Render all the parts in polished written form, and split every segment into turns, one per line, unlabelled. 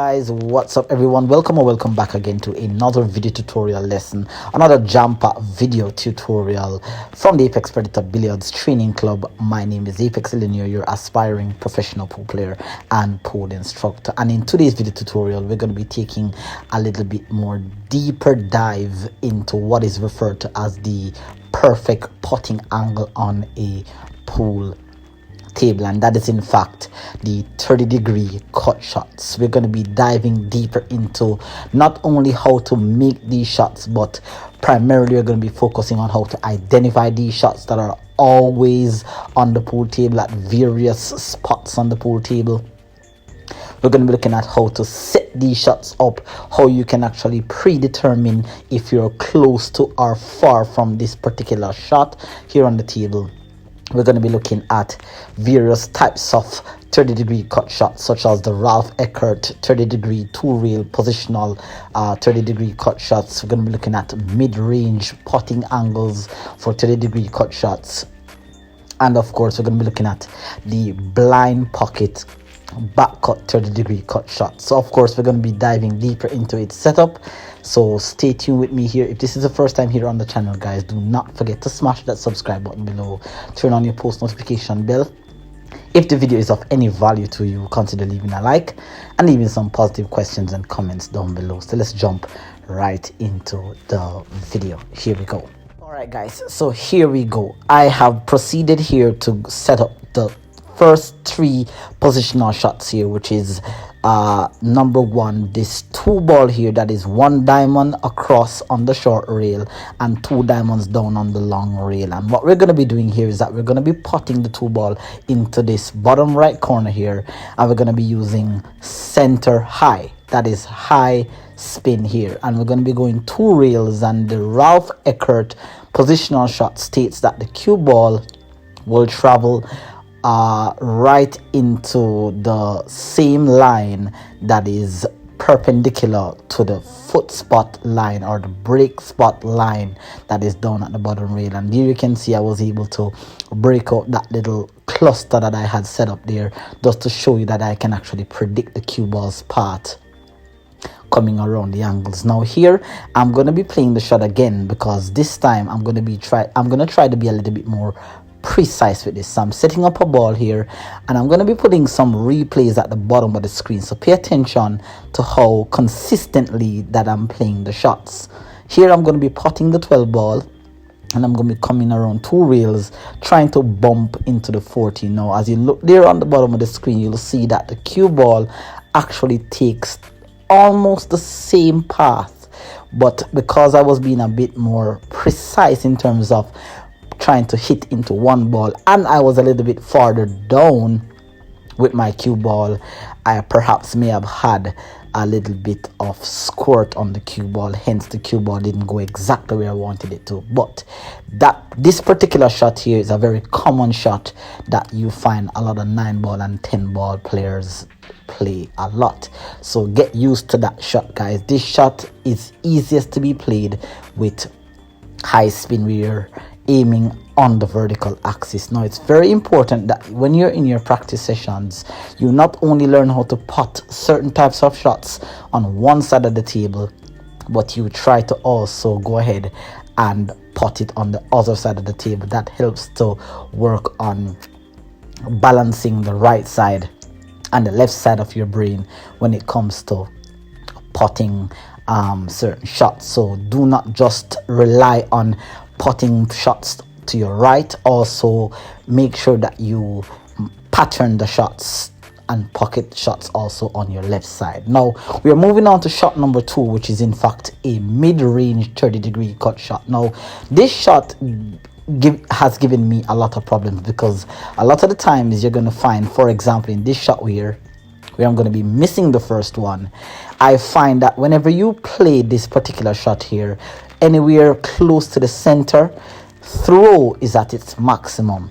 guys, what's up everyone? Welcome or welcome back again to another video tutorial lesson, another jumper video tutorial from the Apex Predator Billiards Training Club. My name is Apex Illinois, your aspiring professional pool player and pool instructor, and in today's video tutorial we're going to be taking a little bit more deeper dive into what is referred to as the perfect putting angle on a pool table, and that is in fact the 30-degree cut shots. We're going to be diving deeper into not only how to make these shots, but primarily we're going to be focusing on how to identify these shots that are always on the pool table at various spots on the pool table. We're going to be looking at how to set these shots up, how you can actually predetermine if you're close to or far from this particular shot here on the table. We're going to be looking at various types of 30-degree cut shots, such as the Ralf Eckhert 30-degree two-rail positional 30-degree cut shots. We're going to be looking at mid-range putting angles for 30-degree cut shots. And of course, we're going to be looking at the blind pocket back cut 30-degree cut shot. So of course we're going to be diving deeper into its setup, so stay tuned with me here. If this is the first time here on the channel, guys, do not forget to smash that subscribe button below, turn on your post notification bell. If the video is of any value to you, consider leaving a like and leaving some positive questions and comments down below. So let's jump right into the video. Here we go. Alright guys, so here we go. I have proceeded here to set up the first three positional shots here, which is number one, this two ball here that is one diamond across on the short rail and two diamonds down on the long rail. And what we're going to be doing here is that we're going to be putting the two ball into this bottom right corner here, and we're going to be using center high, that is high spin here, and we're going to be going two rails. And the Ralf Eckhert positional shot states that the cue ball will travel right into the same line that is perpendicular to the foot spot line or the break spot line that is down at the bottom rail. And here you can see I was able to break out that little cluster that I had set up there, just to show you that I can actually predict the cue ball's path coming around the angles. Now here I'm going to be playing the shot again, because this time I'm going to try to be a little bit more precise with this. So I'm setting up a ball here, and I'm going to be putting some replays at the bottom of the screen, so pay attention to how consistently that I'm playing the shots. Here I'm going to be putting the 12 ball, and I'm going to be coming around two rails trying to bump into the 14. Now as you look there on the bottom of the screen, you'll see that the cue ball actually takes almost the same path, but because I was being a bit more precise in terms of trying to hit into one ball, and I was a little bit farther down with my cue ball, I perhaps may have had a little bit of squirt on the cue ball, hence the cue ball didn't go exactly where I wanted it to. But this particular shot here is a very common shot that you find a lot of 9-ball and 10-ball players play a lot, so get used to that shot, guys. This shot is easiest to be played with high spin, where you're aiming on the vertical axis. Now it's very important that when you're in your practice sessions, you not only learn how to putt certain types of shots on one side of the table, but you try to also go ahead and putt it on the other side of the table. That helps to work on balancing the right side and the left side of your brain when it comes to putting certain shots. So do not just rely on putting shots to your right, also make sure that you pattern the shots and pocket shots also on your left side. Now we are moving on to shot number two, which is in fact a mid-range 30-degree cut shot. Now this shot has given me a lot of problems, because a lot of the times you're going to find, for example in this shot where I'm going to be missing the first one, I find that whenever you play this particular shot here, anywhere close to the center, throw is at its maximum,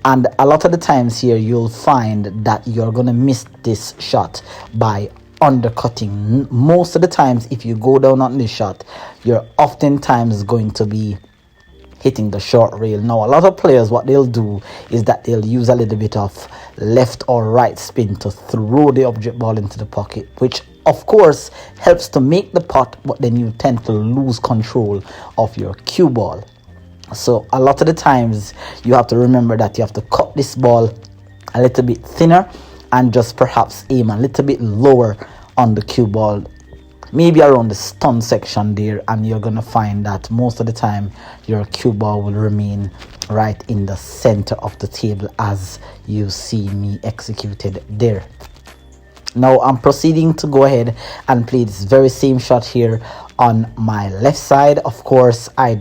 and a lot of the times here you'll find that you're going to miss this shot by undercutting. Most of the times if you go down on this shot, you're oftentimes going to be hitting the short rail. Now a lot of players, what they'll do is that they'll use a little bit of left or right spin to throw the object ball into the pocket, which of course helps to make the putt, but then you tend to lose control of your cue ball. So a lot of the times you have to remember that you have to cut this ball a little bit thinner and just perhaps aim a little bit lower on the cue ball, maybe around the stun section there, and you're gonna find that most of the time your cue ball will remain right in the center of the table as you see me executed there. Now I'm proceeding to go ahead and play this very same shot here on my left side. Of course, I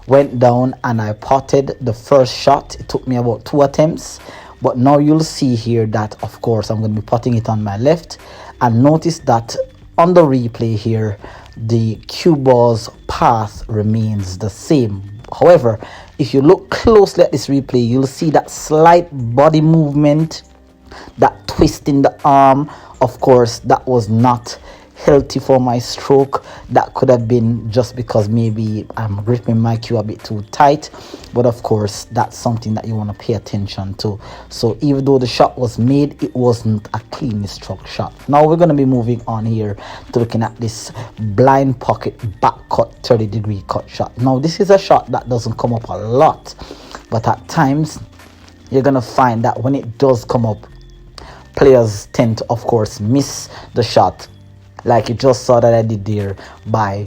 went down and I potted the first shot. It took me about 2 attempts, but now you'll see here that of course I'm going to be potting it on my left, and notice that on the replay here the cue ball's path remains the same. However, if you look closely at this replay, you'll see that slight body movement, that twist in the arm. Of course, that was not healthy for my stroke. That could have been just because maybe I'm gripping my cue a bit too tight, but of course that's something that you want to pay attention to. So even though the shot was made, it wasn't a cleanly struck shot. Now we're going to be moving on here to looking at this blind pocket back cut 30-degree cut shot. Now this is a shot that doesn't come up a lot, but at times you're going to find that when it does come up, players tend to of course miss the shot, like you just saw that I did there by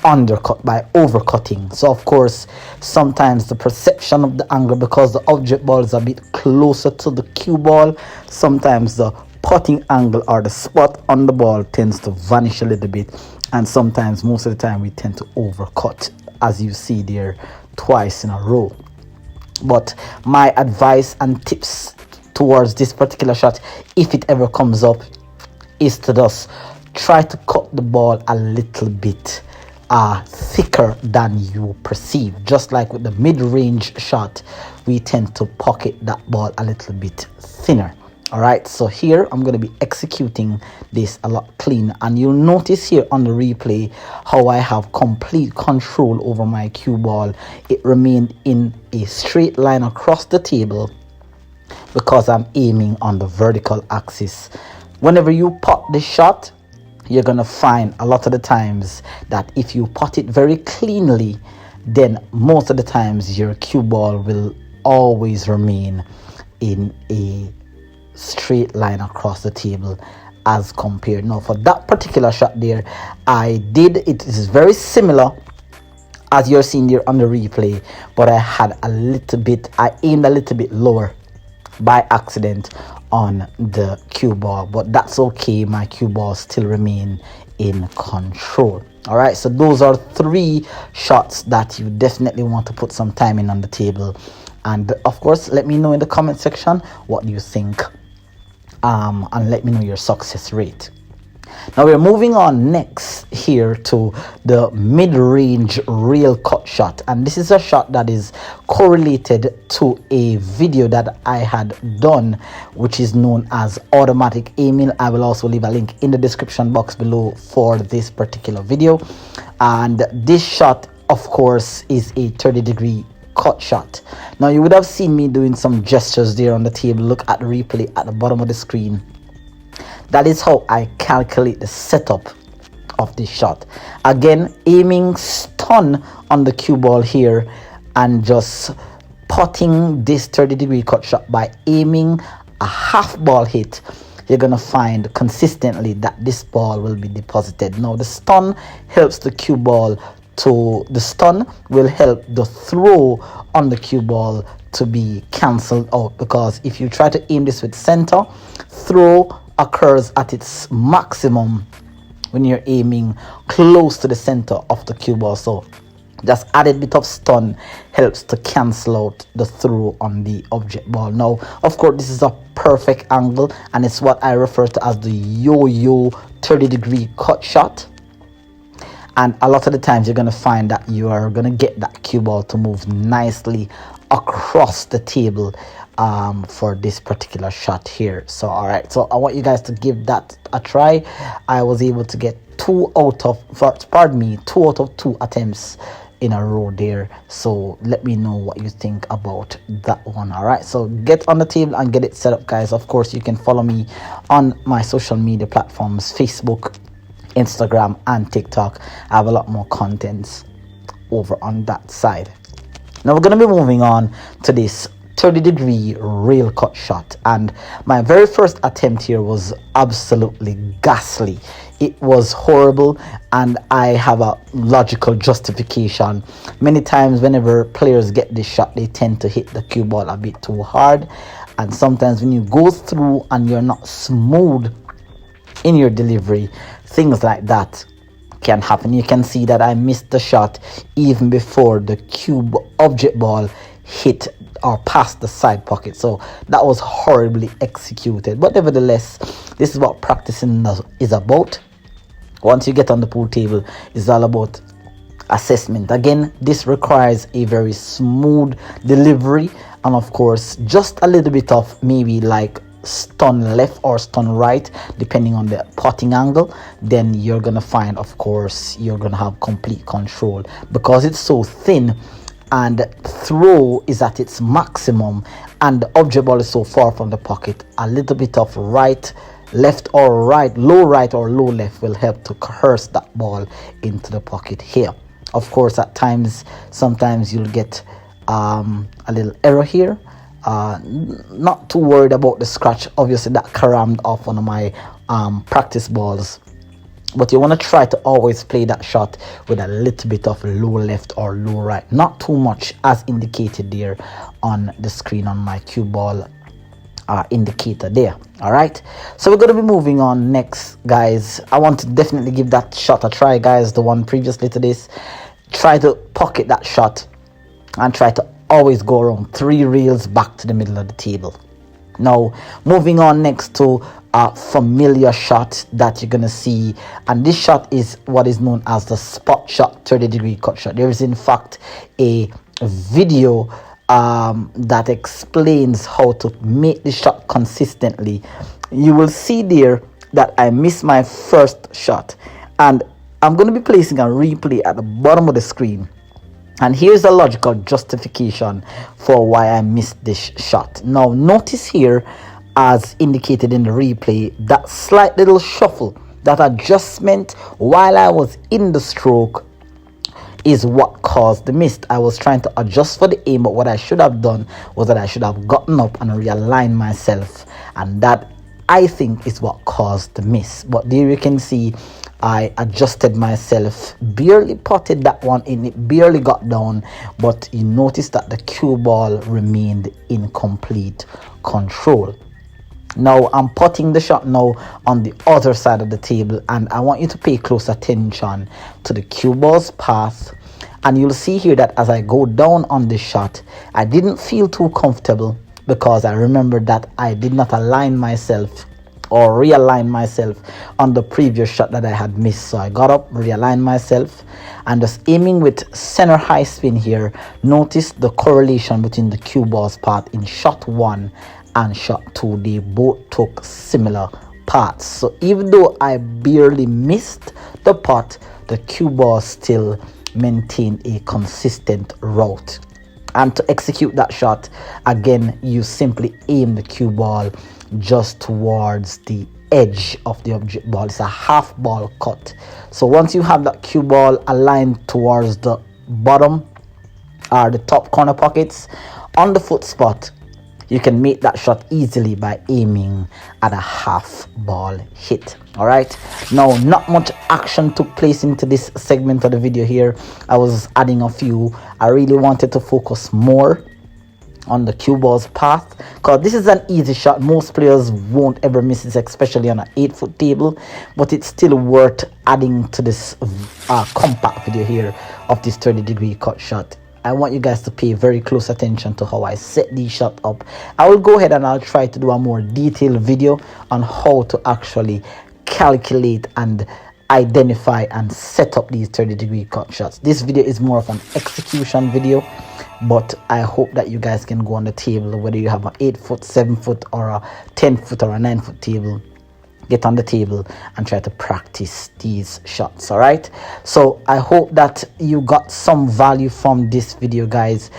overcutting. So of course sometimes the perception of the angle, because the object ball is a bit closer to the cue ball, sometimes the putting angle or the spot on the ball tends to vanish a little bit, and sometimes, most of the time, we tend to overcut, as you see there twice in a row. But my advice and tips towards this particular shot, if it ever comes up, is to just try to cut the ball a little bit thicker than you perceive. Just like with the mid-range shot, we tend to pocket that ball a little bit thinner. All right, so here I'm going to be executing this a lot cleaner, and you'll notice here on the replay how I have complete control over my cue ball. It remained in a straight line across the table because I'm aiming on the vertical axis. Whenever you pot this shot, you're gonna find a lot of the times that if you pot it very cleanly, then most of the times your cue ball will always remain in a straight line across the table as compared. Now for that particular shot there, it is very similar as you're seeing there on the replay, but I aimed a little bit lower by accident on the cue ball, but that's okay. My cue ball still remain in control. All right, so those are 3 shots that you definitely want to put some time in on the table, and of course let me know in the comment section what you think, and let me know your success rate. Now we're moving on next here to the mid-range rail cut shot, and this is a shot that is correlated to a video that I had done, which is known as automatic aiming. I will also leave a link in the description box below for this particular video. And this shot of course is a 30-degree cut shot. Now you would have seen me doing some gestures there on the table. Look at the replay at the bottom of the screen. That is how I calculate the setup of this shot. Again, aiming stun on the cue ball here and just putting this 30-degree cut shot by aiming a half ball hit. You're gonna find consistently that this ball will be deposited. Now the stun helps the cue ball the stun will help the throw on the cue ball to be cancelled out, because if you try to aim this with center, throw occurs at its maximum when you're aiming close to the center of the cue ball. So just added bit of stun helps to cancel out the throw on the object ball. Now of course this is a perfect angle, and it's what I refer to as the yo-yo 30-degree cut shot. And a lot of the times you're going to find that you are going to get that cue ball to move nicely across the table for this particular shot here. So all right, so I want you guys to give that a try. I was able to get 2 out of 2 attempts in a row there. So let me know what you think about that one. All right, so get on the table and get it set up, guys. Of course, you can follow me on my social media platforms: Facebook, Instagram, and TikTok. I have a lot more contents over on that side. Now we're going to be moving on to this 30-degree rail cut shot, and my very first attempt here was absolutely ghastly. It was horrible, and I have a logical justification. Many times whenever players get this shot, they tend to hit the cue ball a bit too hard, and sometimes when you go through and you're not smooth in your delivery, things like that can happen. You can see that I missed the shot even before the cube object ball hit or past the side pocket, so that was horribly executed. But nevertheless, this is what practicing is about. Once you get on the pool table, it's all about assessment. Again, this requires a very smooth delivery, and of course just a little bit of maybe like stun left or stun right, depending on the potting angle. Then you're gonna find, of course, you're gonna have complete control, because it's so thin and throw is at its maximum and the object ball is so far from the pocket. A little bit of right, left, or low right or low left will help to coerce that ball into the pocket here. Of course, at times, sometimes you'll get a little error here. Not too worried about the scratch. Obviously that carammed off one of my practice balls, but you want to try to always play that shot with a little bit of low left or low right, not too much as indicated there on the screen on my cue ball indicator there. All right, so we're going to be moving on next, guys. I want to definitely give that shot a try, guys. The one previously to this, try to pocket that shot and try to always go around 3 reels back to the middle of the table. Now moving on next to a familiar shot that you're gonna see, and this shot is what is known as the spot shot 30-degree cut shot. There is in fact a video that explains how to make this shot consistently. You will see there that I missed my first shot, and I'm going to be placing a replay at the bottom of the screen, and here's the logical justification for why I missed this shot. Now notice here, as indicated in the replay, that slight little shuffle, that adjustment while I was in the stroke, is what caused the miss. I was trying to adjust for the aim, but what I should have done was that I should have gotten up and realigned myself, and that, I think, is what caused the miss. But there you can see I adjusted myself, barely potted that one in, it barely got down, but you notice that the cue ball remained in complete control. Now I'm putting the shot now on the other side of the table, and I want you to pay close attention to the cue ball's path. And you'll see here that as I go down on this shot, I didn't feel too comfortable, because I remembered that I did not align myself or realign myself on the previous shot that I had missed. So I got up, realigned myself, and just aiming with center high spin here. Notice the correlation between the cue ball's path in shot 1 and shot 2. They both took similar paths. So even though I barely missed the pot, the cue ball still maintained a consistent route. And to execute that shot, again, you simply aim the cue ball just towards the edge of the object ball. It's a half ball cut. So once you have that cue ball aligned towards the bottom or the top corner pockets on the foot spot, you can make that shot easily by aiming at a half ball hit. All right, now not much action took place into this segment of the video here. I was adding a few. I really wanted to focus more on the cue ball's path, because this is an easy shot. Most players won't ever miss it, especially on an 8-foot table, but it's still worth adding to this compact video here of this 30-degree cut shot. I want you guys to pay very close attention to how I set these shots up. I will go ahead and I'll try to do a more detailed video on how to actually calculate and identify and set up these 30-degree cut shots. This video is more of an execution video, but I hope that you guys can go on the table, whether you have an 8-foot, 7-foot, or a 10-foot or a 9-foot table, get on the table and try to practice these shots. All right, so I hope that you got some value from this video, guys.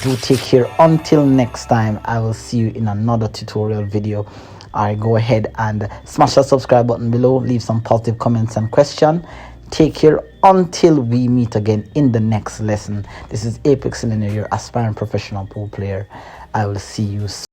Do take care until next time. I will see you in another tutorial video. All right, go ahead and smash that subscribe button below, leave some positive comments and question. Take care until we meet again in the next lesson. This is Apex Linear, your aspiring professional pool player. I will see you soon.